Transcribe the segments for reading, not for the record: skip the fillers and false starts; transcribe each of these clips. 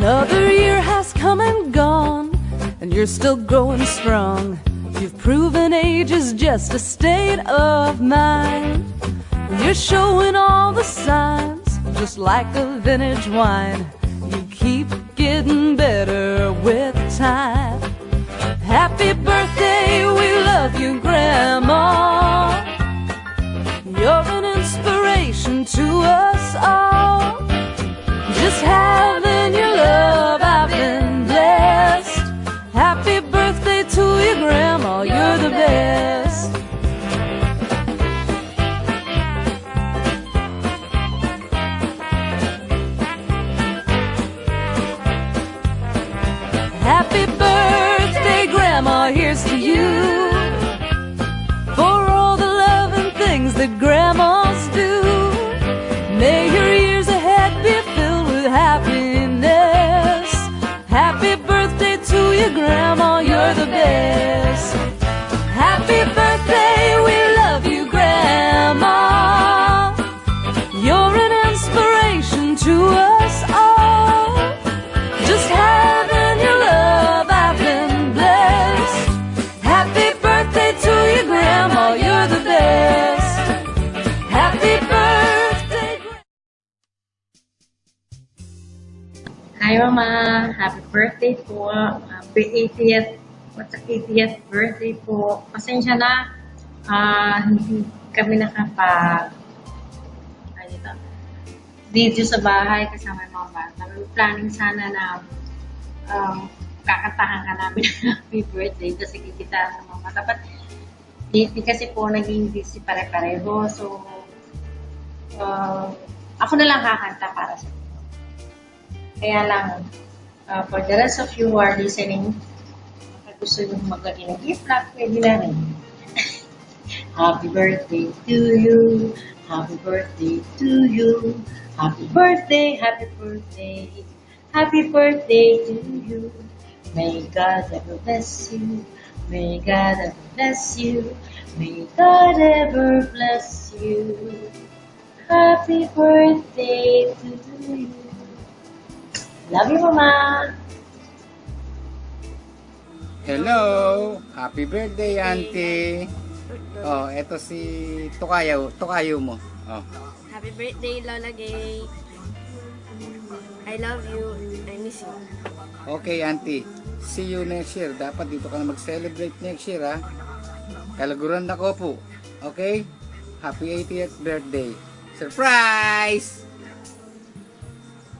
Another year has come and gone, and you're still growing strong. You've proven age is just a state of mind. You're showing all the signs, just like a vintage wine. You keep getting better with time. Happy birthday, we love you, Grandma. You're an inspiration to us all. Just having your love, I've been blessed. Happy birthday to you, Grandma, you're the best. Happy birthday, Grandma, here's to you, for all the love and things that grandmas do. May your years ahead be filled with happiness. Happy birthday to you, Grandma, you're the best. Happy birthday, we love you, Grandma. You're an inspiration to us all. Just having your love, I've been blessed. Happy birthday to you, Grandma, you're the best. Happy birthday. Hi, Mama. Happy birthday po. Happy 80th. What's the 80th birthday po? Pasensya na. Hindi kami nakapag video sa bahay kasama yung mga bata. We're planning sana na kakantahan ka namin happy birthday kasi kikita sa mga bata. But lately kasi po naging busy pare-pareho. So, ako na lang kakanta para sa inyo. Kaya lang, for the rest of you who are listening, kung gusto nyo maglagay ng gift-wrap, pwede na rin. Happy birthday to you. Happy birthday to you. Happy birthday, happy birthday. Happy birthday to you. May God ever bless you. May God ever bless you. May God ever bless you. Happy birthday to you. Love you, Mama. Hello! Happy birthday, Auntie! Oh, eto si Tokayo mo. Oh. Happy birthday, Lola Gay. I love you. I miss you. Okay, Auntie. See you next year. Dapat dito ka na mag-celebrate next year, ha? Kalaguran na ko po. Okay? Happy 80th birthday. Surprise!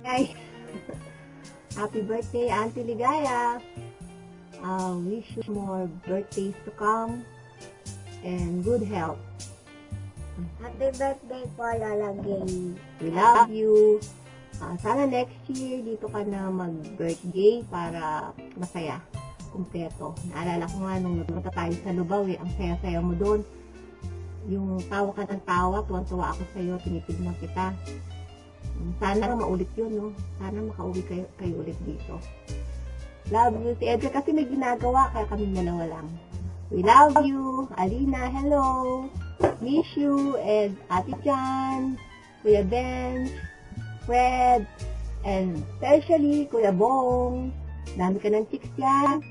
Hi. Happy birthday, Auntie Ligaya. Wish you more birthdays to come and good health. Happy birthday po, Lola Gay. We love you. Sana next year dito ka na mag-birthday para masaya, kumpleto. Naalala ko nga nung nagpunta tayo sa Lubao, ang saya-saya mo doon. Yung tawa ka ng tawa, tuwan-tuwa ako sa'yo, tinitignan kita. Sana maulit yun, no? Sana makauwi kayo ulit dito. Love you. Si Edgar kasi may ginagawa, kaya kami dalawa lang. We love you. Alina, hello. Miss you. And Ate Chan, Kuya Ben, Fred, and especially Kuya Bong. Dami ka ng chicks yan.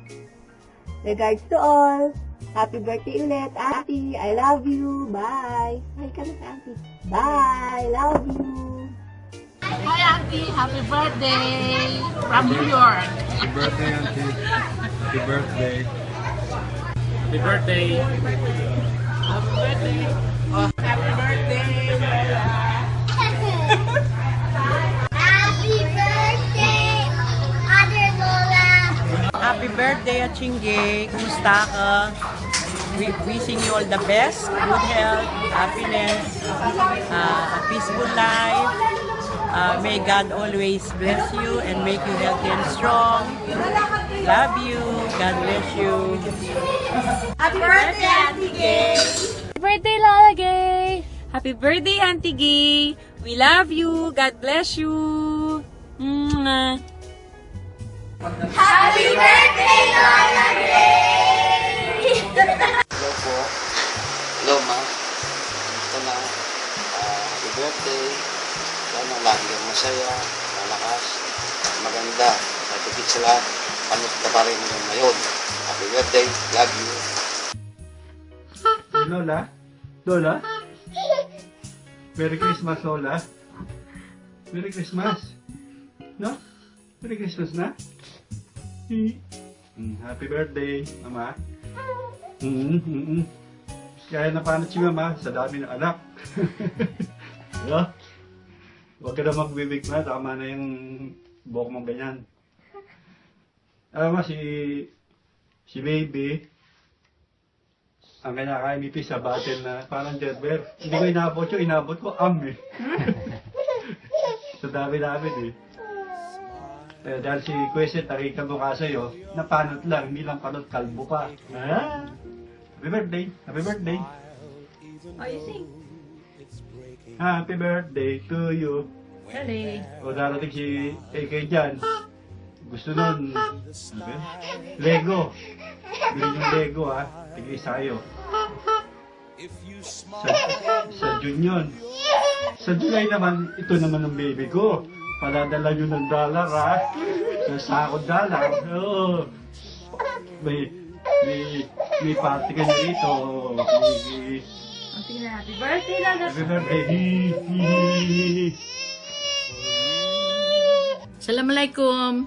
Regards to all. Happy birthday ulit, Ate. I love you. Bye. Hi ka na, Ate. Bye. Love you. Hi, Auntie. Happy birthday from New York. Happy birthday, Auntie. Happy birthday. Happy birthday. Happy birthday. Oh, happy birthday, Lola. Happy birthday, Other Lola. Happy birthday, Achingge. Kumusta ka? Wishing you all the best, good health, happiness, a peaceful life. May God always bless you and make you healthy and strong. Love you. God bless you. Happy birthday, Auntie Gay. Happy birthday, Lola Gay. Happy birthday, Auntie Gay. We love you. God bless you. Mwah. Happy birthday, Lola Gay! Hello po. Hello, ma'am. Ito na. Happy birthday. Sana lagi kang masaya, malakas, maganda. ganda. Sa tugit sa lahat, panot ka pa rin yung ngayon. Happy birthday, love you. Lola? Lola? Merry Christmas, Lola. Merry Christmas. No? Merry Christmas na? Happy birthday, Mama. Kaya napanat si Mama sa dami ng anak. No? Huwag ka na magbibig na. Tama na yung buhok mong ganyan. Alam mo, si baby, ang kinakain ni Pi sa battle na parang Gerber. Hindi ko inabot yun, inabot ko eh. Sa dami-dami eh. Dahil si Queset, nakikita mo ka sa'yo, napanot lang, hindi lang panot, kalbo pa. Ah? Happy birthday! Happy birthday! Oh, you sing. Happy birthday to you! Dali. O darating si AK dyan. Gusto nun, Lego. Bilhin yung Lego ha, tig-isa kayo. Sa June yun. Sa July naman, ito naman ang baby ko. Paladala nyo ng dollar ha. Sa sakot dollar. Oo. May party ka na rito. Happy birthday, Lala. Happy birthday. Assalamualaikum.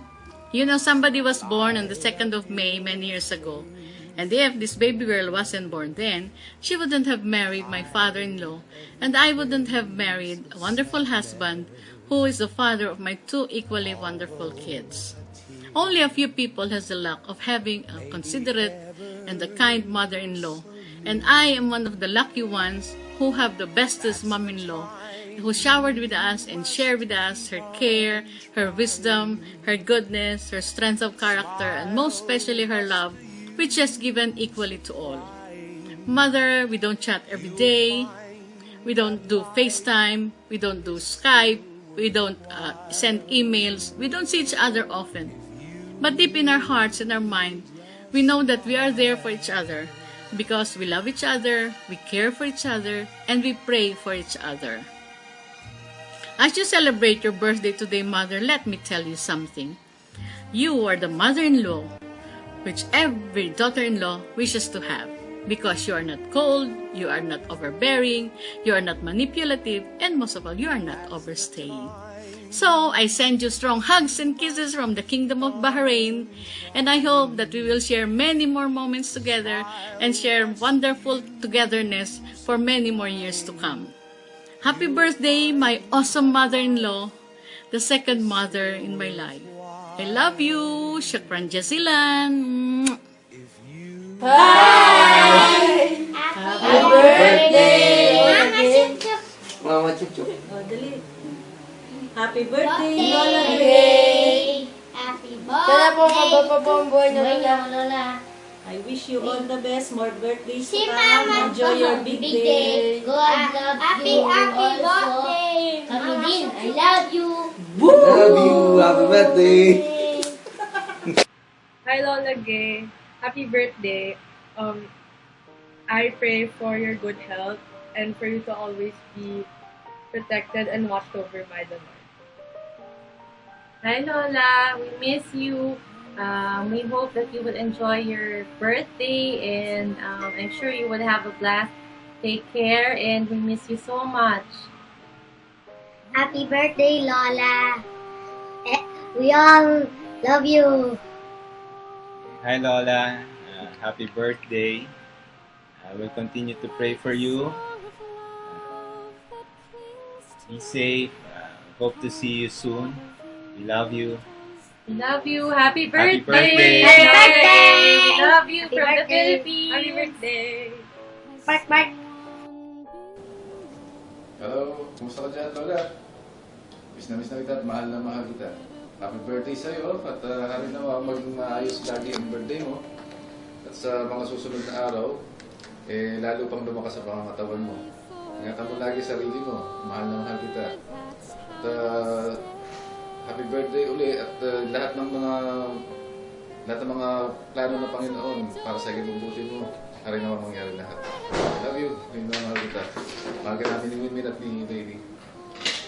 You know, somebody was born on the 2nd of May many years ago. And if this baby girl wasn't born then, she wouldn't have married my father-in-law, and I wouldn't have married a wonderful husband who is the father of my 2 equally wonderful kids. Only a few people has the luck of having a considerate and a kind mother-in-law, and I am one of the lucky ones who have the bestest mom-in-law, who showered with us and shared with us her care, her wisdom, her goodness, her strength of character, and most especially her love, which is given equally to all. Mother, we don't chat every day, we don't do FaceTime, we don't do Skype, we don't send emails, we don't see each other often. But deep in our hearts and our mind, we know that we are there for each other because we love each other, we care for each other, and we pray for each other. As you celebrate your birthday today, Mother, let me tell you something. You are the mother-in-law which every daughter-in-law wishes to have, because you are not cold, you are not overbearing, you are not manipulative, and most of all, you are not overstaying. So, I send you strong hugs and kisses from the Kingdom of Bahrain, and I hope that we will share many more moments together and share wonderful togetherness for many more years to come. Happy birthday, my awesome mother-in-law, the second mother in my life. I love you. Shukran jazilan. Bye! Happy birthday! Mama Chup-Chup! Mama Chup-Chup. Oh, dali. Happy birthday, Lola Lola Gray! Happy birthday! Sana po mapapabomboy na Lola. I wish you all the best, more birthdays Si to come. Mama. Enjoy your big day. God love you Happy also. birthday! Kami din, I love you. Love you. Happy birthday. Hi Lola Gay, happy birthday. I pray for your good health and for you to always be protected and watched over by the Lord. Hi Lola, we miss you. We hope that you will enjoy your birthday and I'm sure you will have a blast. Take care and we miss you so much. Happy birthday, Lola. We all love you. Hi Lola, happy birthday. I will continue to pray for you. Be safe. Hope to see you soon. We love you. We love you. Happy birthday! Happy birthday! Happy birthday! We love you Happy from the birthday. Philippines. Happy birthday! Bark, bark. Hello, kumusta ka dyan, Lola? Miss na kita at mahal na mahal kita. Happy birthday sa'yo at hari nawa maging maayos lagi ang birthday mo. At sa mga susunod na araw, lalo pang lumakas sa pangangatawan mo. Ingatan mo lagi sarili mo. Mahal na mahal kita. At happy birthday uli at lahat ng mga plano ng Panginoon para sa ibubusin mo. Hari nawa mangyari lahat. I love you. Hindi na mahal kita. Mahal ka namin ni Winmin at ni Baby.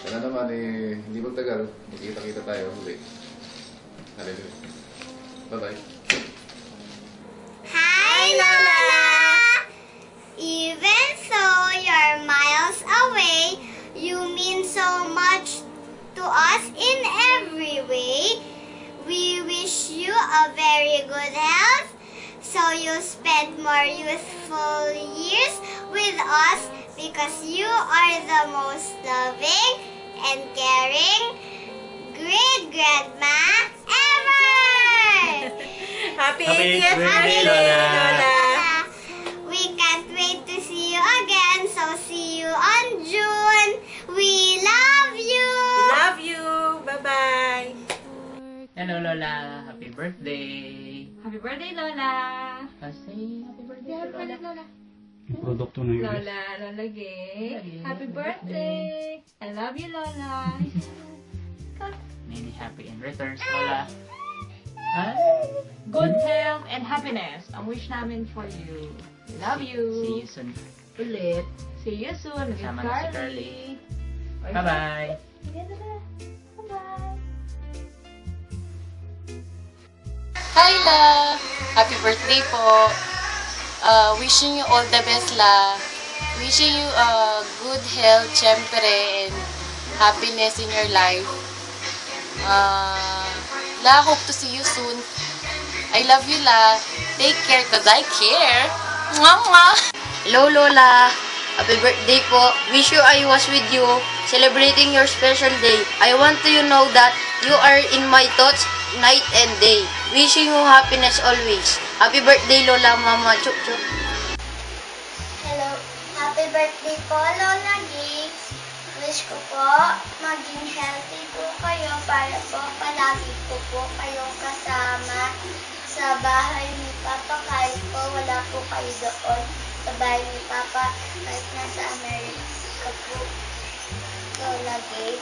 Sana naman hindi magtagal, magkita-kita tayo ulit. Hallelujah. Bye-bye. Hi, Lola! Even though you're miles away, you mean so much to us in every way. We wish you a very good health, so you spend more useful years with us because you are the most loving and caring great-grandma ever! Happy 80th birthday, Lola! We can't wait to see you again, so see you on June. We love you! Love you! Bye-bye! Hello, Lola. Happy birthday. Happy birthday, Lola! Say happy birthday, Lola. Produkto na yun. Lola Gay. Happy birthday! I love you, Lola. Many happy and returns, Lola. Good health and happiness. Ang wish namin for you. We love you. See you soon. Ulit. See you soon with Kasama na si Carly. Bye-bye. Bye-bye. Hi, La! Happy birthday po. Wishing you all the best, La. Wishing you good health, syempre, and happiness in your life. La, hope to see you soon. I love you, La. Take care, cause I care. Mwah, mwah. Hello, Lola. Happy birthday po. Wish you I was with you, celebrating your special day. I want you know that you are in my thoughts night and day. Wishing you happiness always. Happy birthday, Lola, Mama. Chup, chup. Hello. Happy birthday po, Lola Gigs. Wish ko po maging healthy po kayo para po palagi po kayong kasama sa bahay ni Papa kahit po wala po kayo doon sa bahay ni Papa kahit nasa Amerika po. Lola Gay,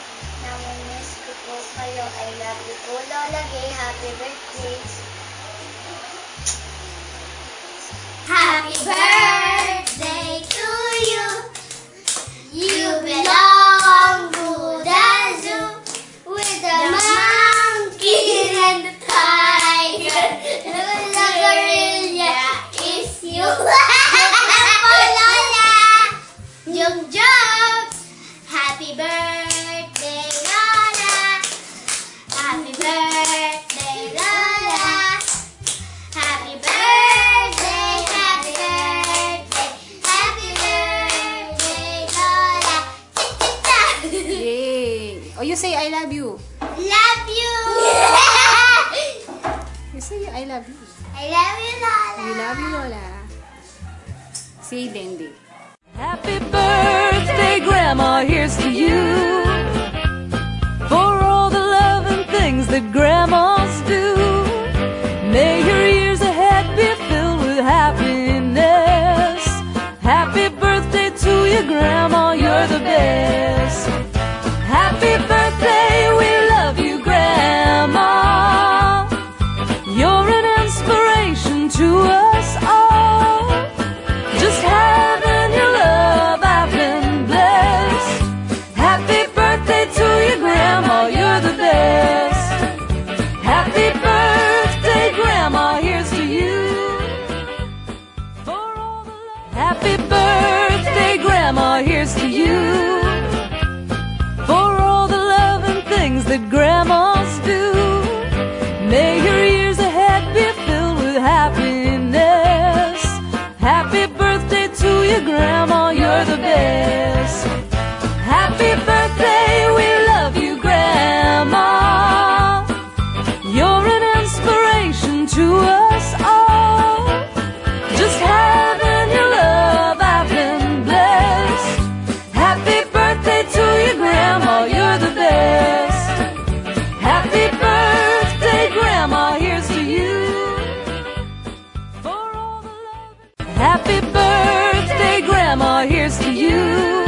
namimiss ko po kayo. I love you po, Lola Gay. Happy birthday! Happy birthday to you. You belong to the zoo with the monkey and the tiger. The gorilla is you. Lola! Jump, jump! Happy birthday, Lola! Happy birthday, Lola! Happy birthday, happy birthday, happy birthday, Lola! Yay! Oh, you say I love you. Love you! You say I love you. I love you, Lola! I love you, Lola. Say Dendi. Happy birthday, Grandma, here's to you. For all the love and things that grandmas do. May your years ahead be filled with happiness. Happy birthday to you, Grandma, you're the best. Happy birthday, we love you, Grandma. You're an inspiration to us all. Just having your love, I've been blessed. Happy birthday to you, Grandma, you're the best. Happy birthday, Grandma, here's to you. For all the love. Happy birthday, Grandma, here's to you. For all the love and things that grandmas do. May your years ahead be filled with happiness. Happy birthday to you, Grandma, you're the best. Happy birthday, we love you, Grandma. You're an inspiration to us all. Just having your love, I've been blessed. Happy birthday to you, Grandma, you're the best. Happy birthday, Grandma, here's to you. For all the love. Happy birthday, Grandma, here's to you.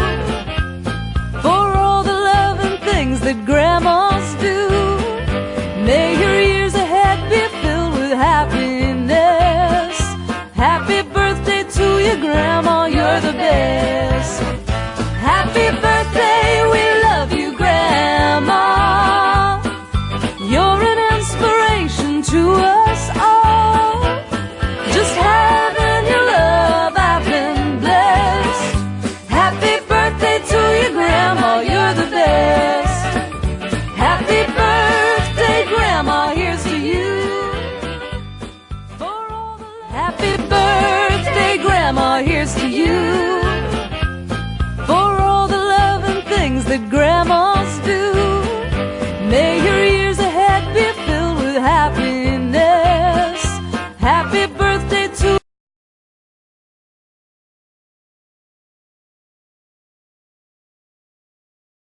that grandmas do. May your